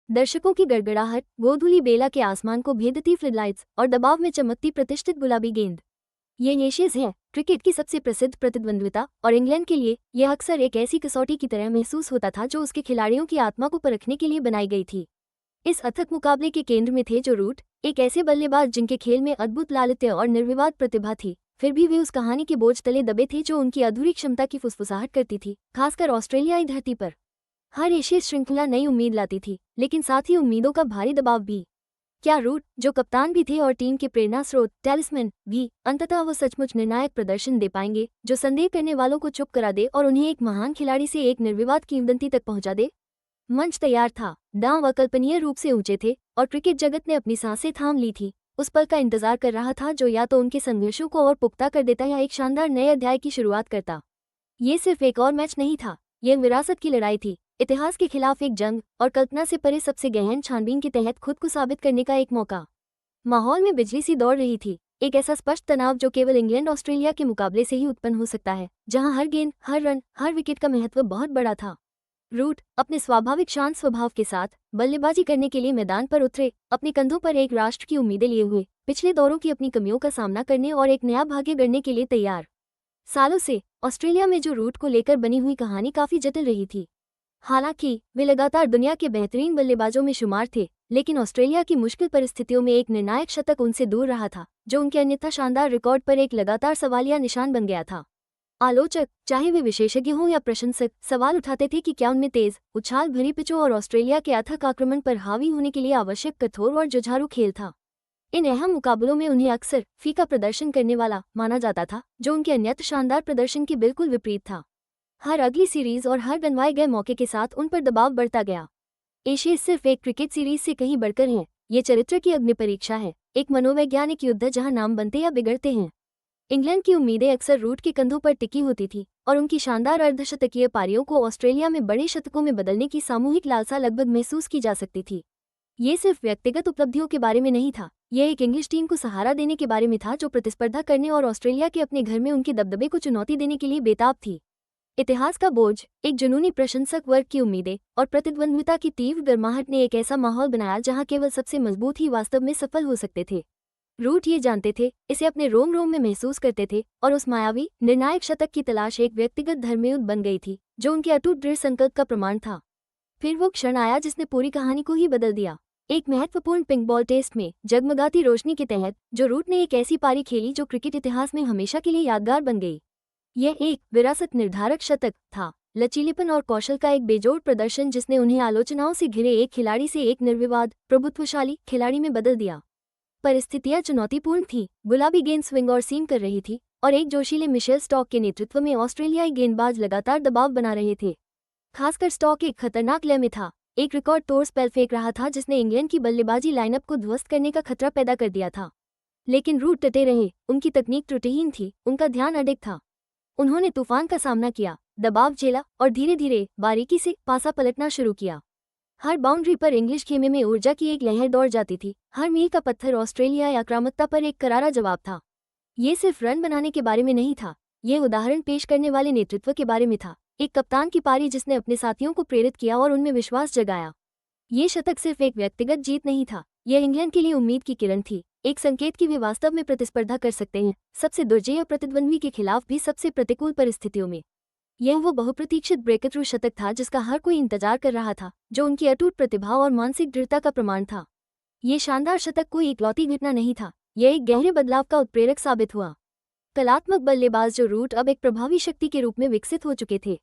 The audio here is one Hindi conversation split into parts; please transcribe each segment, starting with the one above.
दर्शकों की गड़गड़ाहट, गोधूली बेला के आसमान को भेदती फ्लडलाइट्स और दबाव में चमकती प्रतिष्ठित गुलाबी गेंद, ये एशेज है क्रिकेट की सबसे प्रसिद्ध प्रतिद्वंद्विता। और इंग्लैंड के लिए यह अक्सर एक ऐसी कसौटी की तरह महसूस होता था जो उसके खिलाड़ियों की आत्मा को परखने के लिए बनाई गई थी। इस अथक मुकाबले के केंद्र में थे जो रूट, एक ऐसे बल्लेबाज जिनके खेल में अद्भुत लालित्य और निर्विवाद प्रतिभा थी। फिर भी वे उस कहानी के बोझ तले दबे थे जो उनकी अधूरी क्षमता की फुसफुसाहट करती थी, खासकर ऑस्ट्रेलियाई धरती पर। हर एशिया श्रृंखला नई उम्मीद लाती थी, लेकिन साथ ही उम्मीदों का भारी दबाव भी। क्या रूट, जो कप्तान भी थे और टीम के प्रेरणा स्रोत, टैलिस्मैन भी, अंततः वो सचमुच निर्णायक प्रदर्शन दे पाएंगे जो संदेह करने वालों को चुप करा दे और उन्हें एक महान खिलाड़ी से एक निर्विवाद किंवदंती तक पहुंचा दे? मंच तैयार था, दांव अकल्पनीय रूप से ऊंचे थे और क्रिकेट जगत ने अपनी सांसें थाम ली थी। उस पल का इंतजार कर रहा था जो या तो उनके संघर्षों को और पुख्ता कर देता या एक शानदार नए अध्याय की शुरुआत करता। ये सिर्फ एक और मैच नहीं था, यह विरासत की लड़ाई थी, इतिहास के खिलाफ एक जंग और कल्पना से परे सबसे गहन छानबीन के तहत खुद को साबित करने का एक मौका। माहौल में बिजली सी दौड़ रही थी, एक ऐसा स्पष्ट तनाव जो केवल इंग्लैंड ऑस्ट्रेलिया के मुकाबले से ही उत्पन्न हो सकता है, जहां हर गेंद, हर रन, हर विकेट का महत्व बहुत बड़ा था। रूट अपने स्वाभाविक शांत स्वभाव के साथ बल्लेबाजी करने के लिए मैदान पर उतरे, अपने कंधों पर एक राष्ट्र की उम्मीदें लिए हुए, पिछले दौरों की अपनी कमियों का सामना करने और एक नया भाग्य गढ़ने के लिए तैयार। सालों से ऑस्ट्रेलिया में जो रूट को लेकर बनी हुई कहानी काफी जटिल रही थी। हालांकि वे लगातार दुनिया के बेहतरीन बल्लेबाजों में शुमार थे, लेकिन ऑस्ट्रेलिया की मुश्किल परिस्थितियों में एक निर्णायक शतक उनसे दूर रहा था, जो उनके अन्यथा शानदार रिकॉर्ड पर एक लगातार सवालिया निशान बन गया था। आलोचक, चाहे वे विशेषज्ञ हों या प्रशंसक, सवाल उठाते थे कि क्या उनमें तेज, उछाल भरी पिचों और ऑस्ट्रेलिया के अथक आक्रमण पर हावी होने के लिए आवश्यक कठोर और जुझारू खेल था। इन अहम मुकाबलों में उन्हें अक्सर फीका प्रदर्शन करने वाला माना जाता था, जो उनके अन्यथा शानदार प्रदर्शन के बिल्कुल विपरीत था। हर अगली सीरीज और हर गंवाए गए मौके के साथ उन पर दबाव बढ़ता गया। एशेज सिर्फ एक क्रिकेट सीरीज से कहीं बढ़कर है, ये चरित्र की अग्नि परीक्षा है, एक मनोवैज्ञानिक युद्ध जहां नाम बनते या बिगड़ते हैं। इंग्लैंड की उम्मीदें अक्सर रूट के कंधों पर टिकी होती थी और उनकी शानदार अर्धशतकीय पारियों को ऑस्ट्रेलिया में बड़े शतकों में बदलने की सामूहिक लालसा लगभग महसूस की जा सकती थी। ये सिर्फ व्यक्तिगत उपलब्धियों के बारे में नहीं था, यह एक इंग्लिश टीम को सहारा देने के बारे में था जो प्रतिस्पर्धा करने और ऑस्ट्रेलिया के अपने घर में उनके दबदबे को चुनौती देने के लिए बेताब थी। इतिहास का बोझ, एक जुनूनी प्रशंसक वर्ग की उम्मीदें और प्रतिद्वंद्विता की तीव्र गर्माहट ने एक ऐसा माहौल बनाया जहां केवल सबसे मजबूत ही वास्तव में सफल हो सकते थे। रूट ये जानते थे, इसे अपने रोम रोम में महसूस करते थे, और उस मायावी निर्णायक शतक की तलाश एक व्यक्तिगत धर्मयुद्ध बन गई थी जो उनके अटूट दृढ़ संकल्प का प्रमाण था। फिर वो क्षण आया जिसने पूरी कहानी को ही बदल दिया। एक महत्वपूर्ण पिंक बॉल टेस्ट में जगमगाती रोशनी के तहत जो रूट ने एक ऐसी पारी खेली जो क्रिकेट इतिहास में हमेशा के लिए यादगार बन गई। यह एक विरासत निर्धारक शतक था, लचीलेपन और कौशल का एक बेजोड़ प्रदर्शन जिसने उन्हें आलोचनाओं से घिरे एक खिलाड़ी से एक निर्विवाद, प्रभुत्वशाली खिलाड़ी में बदल दिया। परिस्थितियां चुनौतीपूर्ण थीं, गुलाबी गेंद स्विंग और सीम कर रही थी, और एक जोशीले मिशेल स्टॉक के नेतृत्व में ऑस्ट्रेलियाई गेंदबाज लगातार दबाव बना रहे थे। खासकर स्टॉक एक खतरनाक लय में था, एक रिकॉर्ड तोड़ स्पेल फेंक रहा था जिसने इंग्लैंड की बल्लेबाजी लाइनअप को ध्वस्त करने का खतरा पैदा कर दिया था। लेकिन रूट डटे रहे, उनकी तकनीक त्रुटिहीन थी, उनका ध्यान अडिग था। उन्होंने तूफान का सामना किया, दबाव झेला और धीरे धीरे बारीकी से पासा पलटना शुरू किया। हर बाउंड्री पर इंग्लिश खेमे में ऊर्जा की एक लहर दौड़ जाती थी, हर मील का पत्थर ऑस्ट्रेलियाई आक्रामकता पर एक करारा जवाब था। ये सिर्फ रन बनाने के बारे में नहीं था, ये उदाहरण पेश करने वाले नेतृत्व के बारे में था, एक कप्तान की पारी जिसने अपने साथियों को प्रेरित किया और उनमें विश्वास जगाया। ये शतक सिर्फ एक व्यक्तिगत जीत नहीं था, यह इंग्लैंड के लिए उम्मीद की किरण थी, एक संकेत कि वे वास्तव में प्रतिस्पर्धा कर सकते हैं, सबसे दुर्जेय प्रतिद्वंद्वी के खिलाफ भी सबसे प्रतिकूल परिस्थितियों में। यह वो बहुप्रतीक्षित ब्रेकथ्रू शतक था जिसका हर कोई इंतजार कर रहा था, जो उनकी अटूट प्रतिभा और मानसिक दृढ़ता का प्रमाण था। ये शानदार शतक कोई इकलौती घटना नहीं था, यह एक गहरे बदलाव का उत्प्रेरक साबित हुआ। कलात्मक बल्लेबाज जो रूट अब एक प्रभावी शक्ति के रूप में विकसित हो चुके थे।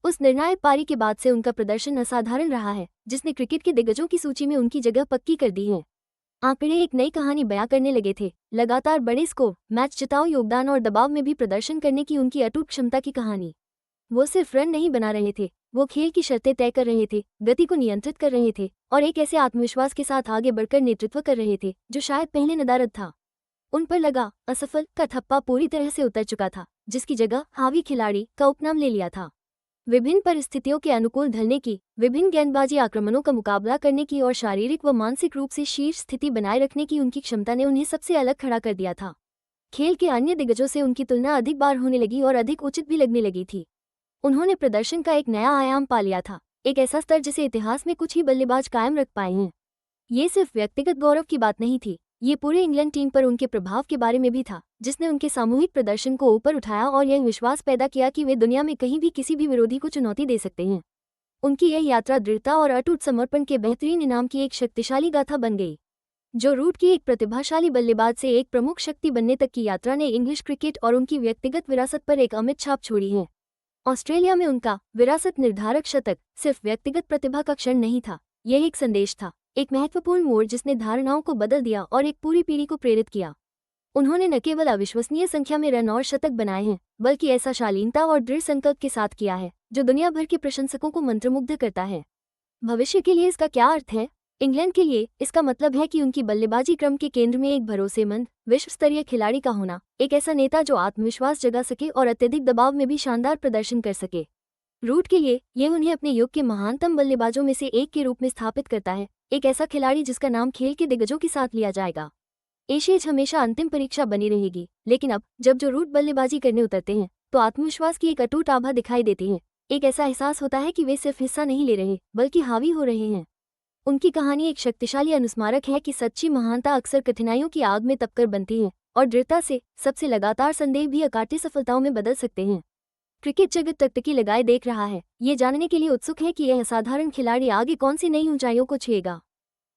उस निर्णायक पारी के बाद से उनका प्रदर्शन असाधारण रहा है, जिसने क्रिकेट के दिग्गजों की सूची में उनकी जगह पक्की कर दी है। आंकड़े एक नई कहानी बयां करने लगे थे, लगातार बड़े स्कोर, मैच जिताऊ योगदान और दबाव में भी प्रदर्शन करने की उनकी अटूट क्षमता की कहानी। वो सिर्फ रन नहीं बना रहे थे, वो खेल की शर्तें तय कर रहे थे, गति को नियंत्रित कर रहे थे और एक ऐसे आत्मविश्वास के साथ आगे बढ़कर नेतृत्व कर रहे थे जो शायद पहले नदारद था। उन पर लगा असफल का ठप्पा पूरी तरह से उतर चुका था, जिसकी जगह हावी खिलाड़ी का उपनाम ले लिया था। विभिन्न परिस्थितियों के अनुकूल ढलने की, विभिन्न गेंदबाजी आक्रमणों का मुकाबला करने की और शारीरिक व मानसिक रूप से शीर्ष स्थिति बनाए रखने की उनकी क्षमता ने उन्हें सबसे अलग खड़ा कर दिया था। खेल के अन्य दिग्गजों से उनकी तुलना अधिक बार होने लगी और अधिक उचित भी लगने लगी थी। उन्होंने प्रदर्शन का एक नया आयाम पा लिया था, एक ऐसा स्तर जिसे इतिहास में कुछ ही बल्लेबाज कायम रख पाए हैं। ये सिर्फ व्यक्तिगत गौरव की बात नहीं थी, ये पूरे इंग्लैंड टीम पर उनके प्रभाव के बारे में भी था, जिसने उनके सामूहिक प्रदर्शन को ऊपर उठाया और यह विश्वास पैदा किया कि वे दुनिया में कहीं भी किसी भी विरोधी को चुनौती दे सकते हैं। उनकी यह यात्रा दृढ़ता और अटूट समर्पण के बेहतरीन इनाम की एक शक्तिशाली गाथा बन गई। जो रूट की एक प्रतिभाशाली बल्लेबाज से एक प्रमुख शक्ति बनने तक की यात्रा ने इंग्लिश क्रिकेट और उनकी व्यक्तिगत विरासत पर एक अमिट छाप छोड़ी है। ऑस्ट्रेलिया में उनका विरासत निर्धारक शतक सिर्फ व्यक्तिगत प्रतिभा का क्षण नहीं था, यह एक संदेश था, एक महत्वपूर्ण मोड़ जिसने धारणाओं को बदल दिया और एक पूरी पीढ़ी को प्रेरित किया। उन्होंने न केवल अविश्वसनीय संख्या में रन और शतक बनाए हैं, बल्कि ऐसा शालीनता और दृढ़ संकल्प के साथ किया है जो दुनिया भर के प्रशंसकों को मंत्रमुग्ध करता है। भविष्य के लिए इसका क्या अर्थ है? इंग्लैंड के लिए इसका मतलब है कि उनकी बल्लेबाजी क्रम के केंद्र में एक भरोसेमंद, विश्व स्तरीय खिलाड़ी का होना, एक ऐसा नेता जो आत्मविश्वास जगा सके और अत्यधिक दबाव में भी शानदार प्रदर्शन कर सके। रूट के लिए यह उन्हें अपने युग के महानतम बल्लेबाजों में से एक के रूप में स्थापित करता है, एक ऐसा खिलाड़ी जिसका नाम खेल के दिग्गजों के साथ लिया जाएगा। एशेज हमेशा अंतिम परीक्षा बनी रहेगी, लेकिन अब जब जो रूट बल्लेबाजी करने उतरते हैं तो आत्मविश्वास की एक अटूट आभा दिखाई देती है। एक ऐसा एहसास होता है कि वे सिर्फ हिस्सा नहीं ले रहे, बल्कि हावी हो रहे हैं। उनकी कहानी एक शक्तिशाली अनुस्मारक है कि सच्ची महानता अक्सर कठिनाइयों की आग में तपकर बनती है, और दृढ़ता से सबसे लगातार संदेह भी अकाट्य सफलताओं में बदल सकते हैं। क्रिकेट जगत टकटकी लगाए देख रहा है, ये जानने के लिए उत्सुक है कि यह असाधारण खिलाड़ी आगे कौन सी नई ऊंचाइयों को छुएगा।